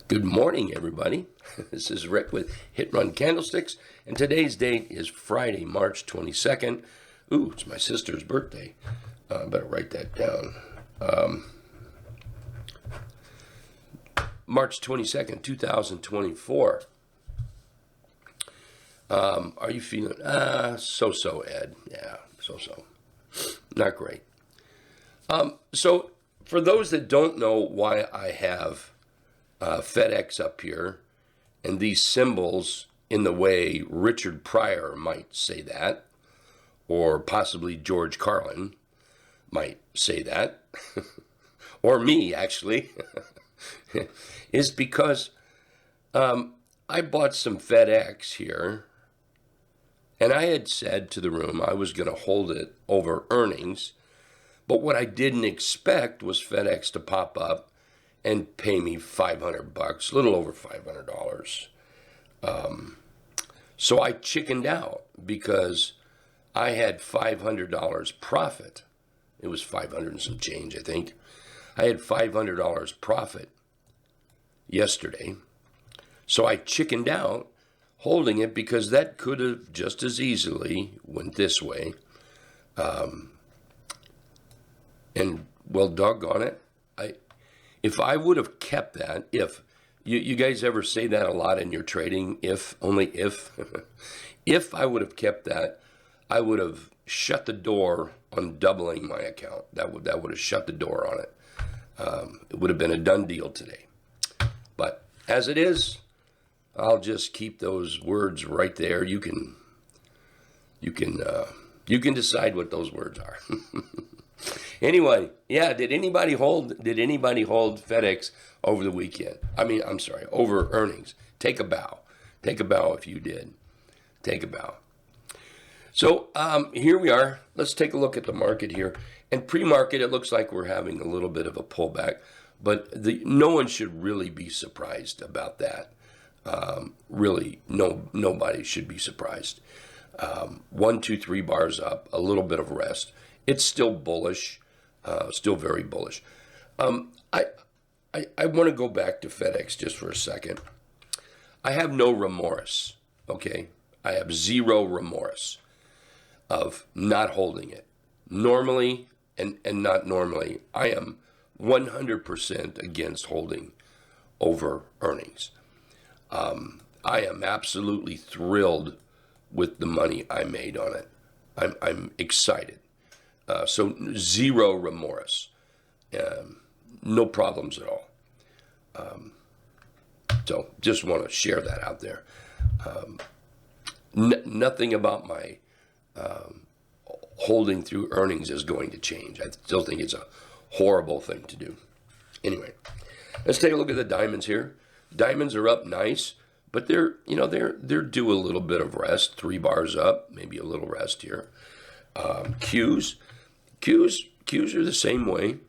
Good morning, everybody. This is Rick with Hit Run Candlesticks, and today's date is Friday, March 22nd. Ooh, it's my sister's birthday. I better write that down. March 22nd, 2024. Are you feeling so-so, Ed? Yeah, so-so. Not great. So for those that don't know why I have FedEx up here and these symbols in the way Richard Pryor might say that, or possibly George Carlin might say that, or me actually, is because I bought some FedEx here, and I had said to the room I was going to hold it over earnings, but what I didn't expect was FedEx to pop up and pay me $500, a little over $500. So I chickened out because I had $500 profit. It was 500 and some change, I think. I had $500 profit yesterday. So I chickened out holding it because that could have just as easily went this way. And well, doggone it. If I would have kept that, if you guys ever say that a lot in your trading, only if I would have kept that, I would have shut the door on doubling my account. That would have shut the door on it. It would have been a done deal today. But as it is, I'll just keep those words right there. You can decide what those words are. Anyway, yeah, did anybody hold FedEx over the weekend? Over earnings. Take a bow. Take a bow if you did. Take a bow. So here we are. Let's take a look at the market here. And pre-market, it looks like we're having a little bit of a pullback, but no one should really be surprised about that. Really, nobody should be surprised. 1, 2, 3 bars up, a little bit of rest. It's still bullish, still very bullish. I want to go back to FedEx just for a second. I have no remorse, okay? I have zero remorse of not holding it. Normally and not normally, I am 100% against holding over earnings. I am absolutely thrilled with the money I made on it. I'm excited. So zero remorse, no problems at all. So just want to share that out there. Nothing about my holding through earnings is going to change. I still think it's a horrible thing to do. Anyway, let's take a look at the diamonds here. Diamonds are up nice, but they're due a little bit of rest. 3 bars up, maybe a little rest here. Qs are the same way.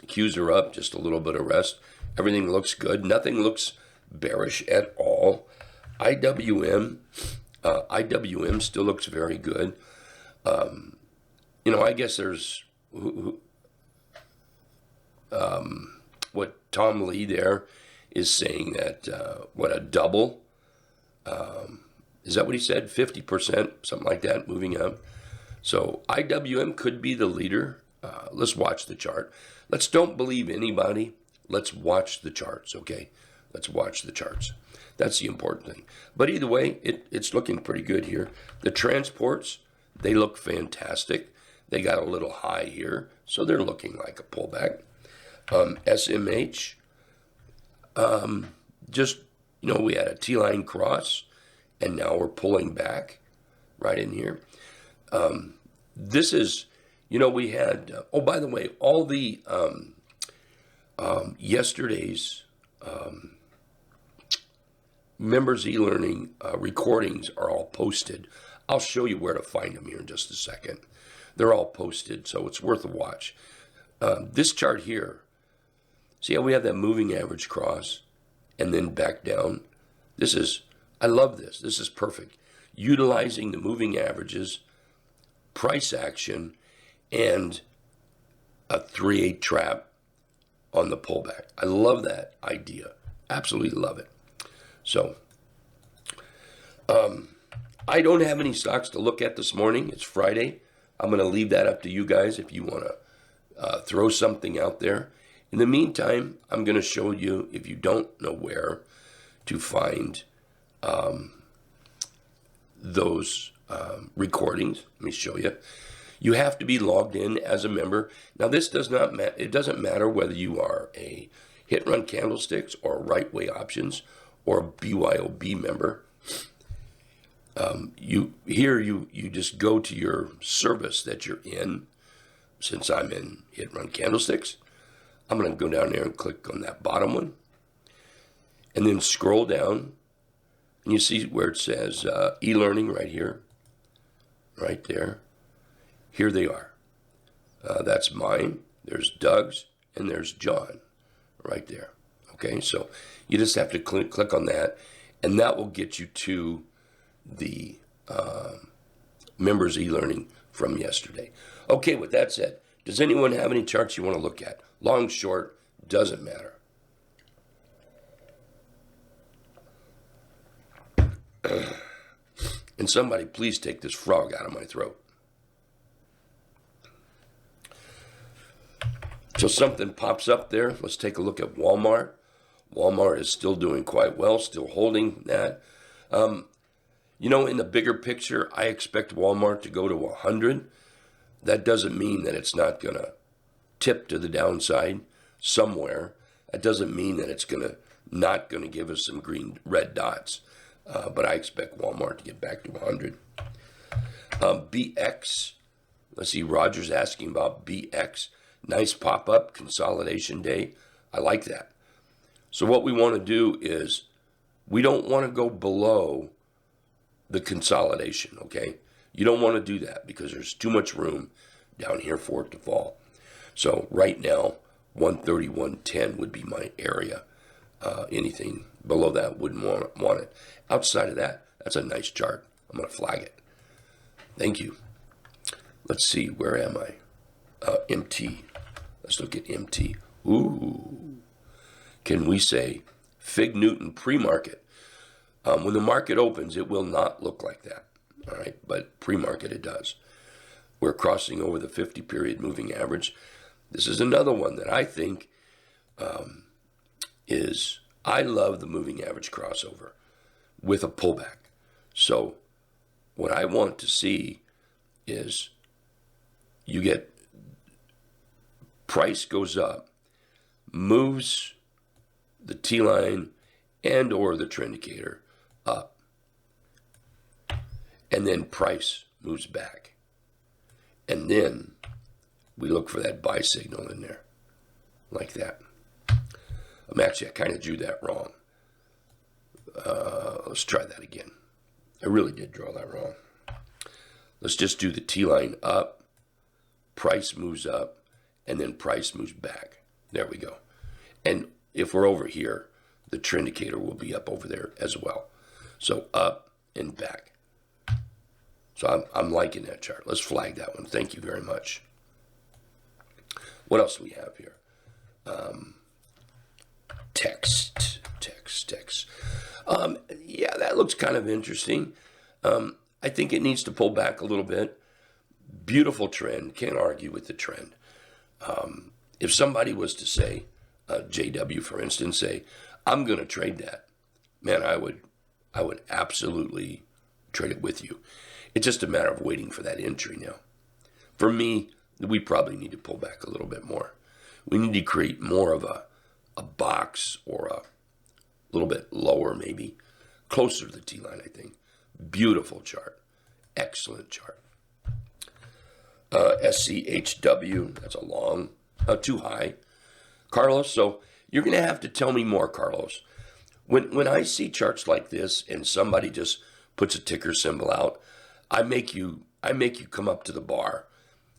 Qs are up, just a little bit of rest. Everything looks good. Nothing looks bearish at all. IWM still looks very good. I guess there's what Tom Lee there is saying that a double. Is that what he said? 50%, something like that, moving up. So IWM could be the leader. Let's watch the chart. Let's don't believe anybody. Let's watch the charts, okay? Let's watch the charts. That's the important thing. But either way, it's looking pretty good here. The transports, they look fantastic. They got a little high here, so they're looking like a pullback. SMH, we had a T-line cross, and now we're pulling back right in here. This is, we had, by the way, all the yesterday's members e-learning recordings are all posted. I'll show you where to find them here in just a second. They're all posted, so it's worth a watch. This chart here, see how we have that moving average cross and then back down? I love this. This is perfect. Utilizing the moving averages, price action, and a 3/8 trap on the pullback. I love that idea. Absolutely love it. So, I don't have any stocks to look at this morning. It's Friday. I'm going to leave that up to you guys if you want to throw something out there. In the meantime, I'm going to show you, if you don't know where to find those recordings. Let me show you. You have to be logged in as a member. Now, this does not it doesn't matter whether you are a Hit Run Candlesticks or Right Way Options or a BYOB member. You just go to your service that you're in. Since I'm in Hit Run Candlesticks, I'm going to go down there and click on that bottom one, and then scroll down, and you see where it says e-learning right here, right there. Here they are. That's mine. There's Doug's, and there's John, right there. Okay, so you just have to click on that, and that will get you to the members e-learning from yesterday. Okay, with that said, does anyone have any charts you want to look at? Long, short, doesn't matter. And somebody please take this frog out of my throat. So something pops up there. Let's take a look at Walmart. Walmart is still doing quite well, still holding that. You know, in the bigger picture, I expect Walmart to go to 100. That doesn't mean that it's not going to tip to the downside somewhere. That doesn't mean that it's not going to give us some red dots. But I expect Walmart to get back to 100. BX. Let's see, Roger's asking about BX. Nice pop-up, consolidation day. I like that. So what we want to do is we don't want to go below the consolidation, okay? You don't want to do that because there's too much room down here for it to fall. So right now, 131.10 would be my area. Anything below that wouldn't want it. Outside of that, that's a nice chart. I'm going to flag it. Thank you. Let's see, where am I? MT. Let's look at MT. Ooh. Can we say Fig Newton pre-market? When the market opens, it will not look like that. All right, but pre-market it does. We're crossing over the 50-period moving average. This is another one that I think I love the moving average crossover with a pullback. So what I want to see is you get price goes up, moves the T-line and or the trend indicator up, and then price moves back. And then we look for that buy signal in there, like that. I kind of drew that wrong. Let's try that again. I really did draw that wrong. Let's just do the T-line up, price moves up, and then price moves back. There we go. And if we're over here, the trend indicator will be up over there as well. So up and back. So I'm liking that chart. Let's flag that one. Thank you very much. What else do we have here? Text. Yeah, that looks kind of interesting. I think it needs to pull back a little bit. Beautiful trend. Can't argue with the trend. If somebody was to say, JW, for instance, say, I'm going to trade that, man, I would absolutely trade it with you. It's just a matter of waiting for that entry now. For me, we probably need to pull back a little bit more. We need to create more of a box or a little bit lower, maybe closer to the T-line, I think. Beautiful chart. Excellent chart. SCHW, that's a long, too high. Carlos, so you're going to have to tell me more, Carlos. When I see charts like this and somebody just puts a ticker symbol out, I make you come up to the bar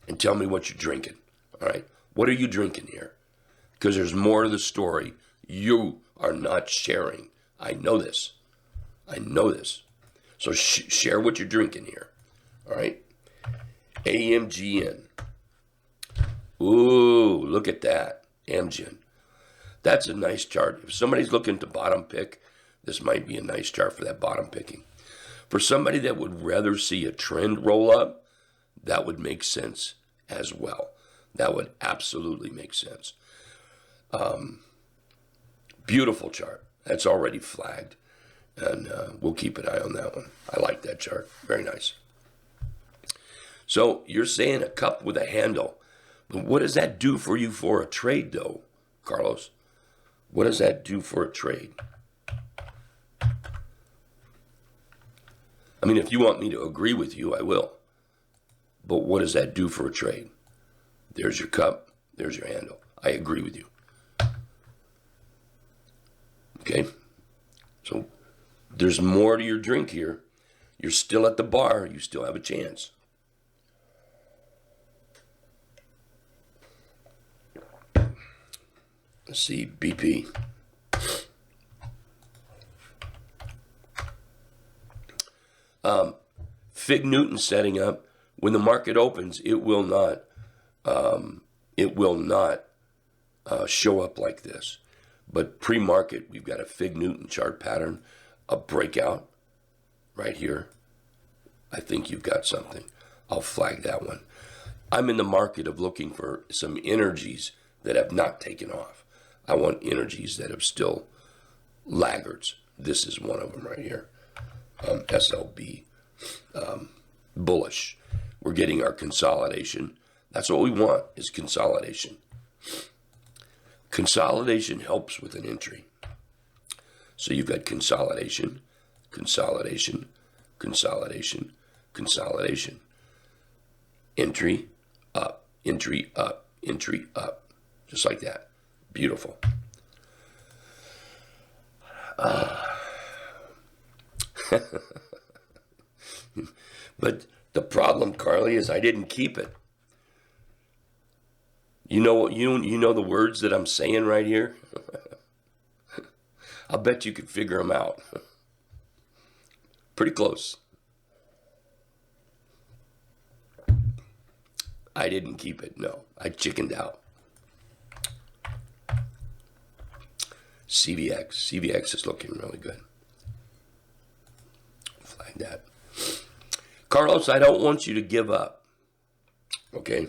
and tell me what you're drinking. All right, what are you drinking here? Because there's more to the story you are not sharing. I know this. So share what you're drinking here. All right. AMGN. Ooh, look at that. Amgen. That's a nice chart. If somebody's looking to bottom pick, this might be a nice chart for that bottom picking. For somebody that would rather see a trend roll up, that would make sense as well. That would absolutely make sense. Beautiful chart. That's already flagged. And we'll keep an eye on that one. I like that chart. Very nice. So you're saying a cup with a handle. But what does that do for you for a trade, though, Carlos? What does that do for a trade? I mean, if you want me to agree with you, I will. But what does that do for a trade? There's your cup. There's your handle. I agree with you. Okay? So there's more to your drink here. You're still at the bar. You still have a chance. Let's see, BP. Fig Newton setting up. When the market opens, it will not show up like this. But pre-market, we've got a Fig Newton chart pattern, a breakout right here. I think you've got something. I'll flag that one. I'm in the market of looking for some energies that have not taken off. I want energies that have still laggards. This is one of them right here. SLB, bullish. We're getting our consolidation. That's what we want, is consolidation. Consolidation helps with an entry. So you've got consolidation, consolidation, consolidation, consolidation. Entry, up, entry, up, entry, up. Just like that. Beautiful. But the problem, Carly, is I didn't keep it. You know the words that I'm saying right here? I'll bet you could figure them out. Pretty close. I didn't keep it, no. I chickened out. CVX is looking really good. Flag that. Carlos, I don't want you to give up. Okay?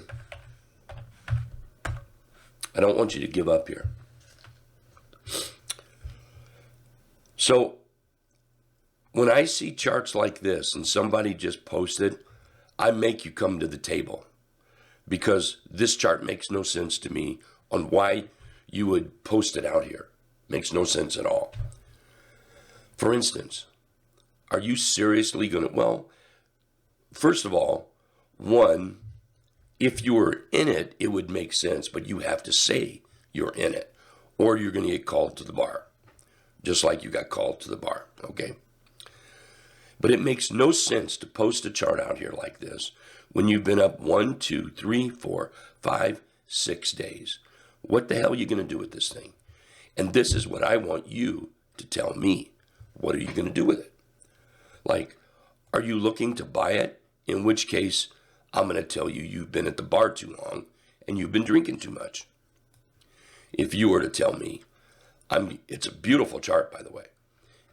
I don't want you to give up here. So, when I see charts like this and somebody just posted, I make you come to the table. Because this chart makes no sense to me on why you would post it out here. Makes no sense at all. For instance, are you seriously going to, well, first of all, one, if you were in it, it would make sense, but you have to say you're in it, or you're going to get called to the bar, just like you got called to the bar, okay? But it makes no sense to post a chart out here like this when you've been up 1, 2, 3, 4, 5, 6 days. What the hell are you going to do with this thing? And this is what I want you to tell me. What are you going to do with it? Like, are you looking to buy it? In which case, I'm going to tell you you've been at the bar too long and you've been drinking too much. If you were to tell me, it's a beautiful chart, by the way.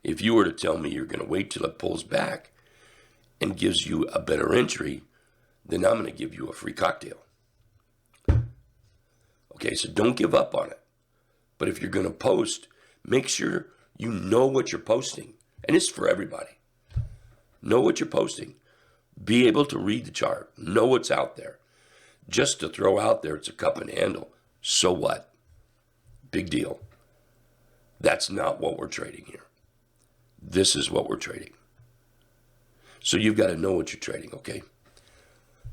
If you were to tell me you're going to wait till it pulls back and gives you a better entry, then I'm going to give you a free cocktail. Okay, so don't give up on it. But if you're going to post, make sure you know what you're posting. And it's for everybody. Know what you're posting. Be able to read the chart. Know what's out there. Just to throw out there, it's a cup and handle. So what? Big deal. That's not what we're trading here. This is what we're trading. So you've got to know what you're trading, okay?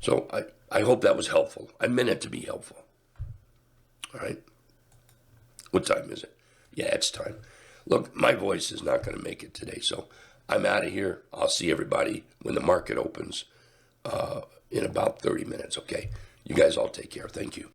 So I hope that was helpful. I meant it to be helpful. All right? What time is it? Yeah, it's time. Look, my voice is not going to make it today, so I'm out of here. I'll see everybody when the market opens in about 30 minutes, okay? You guys all take care. Thank you.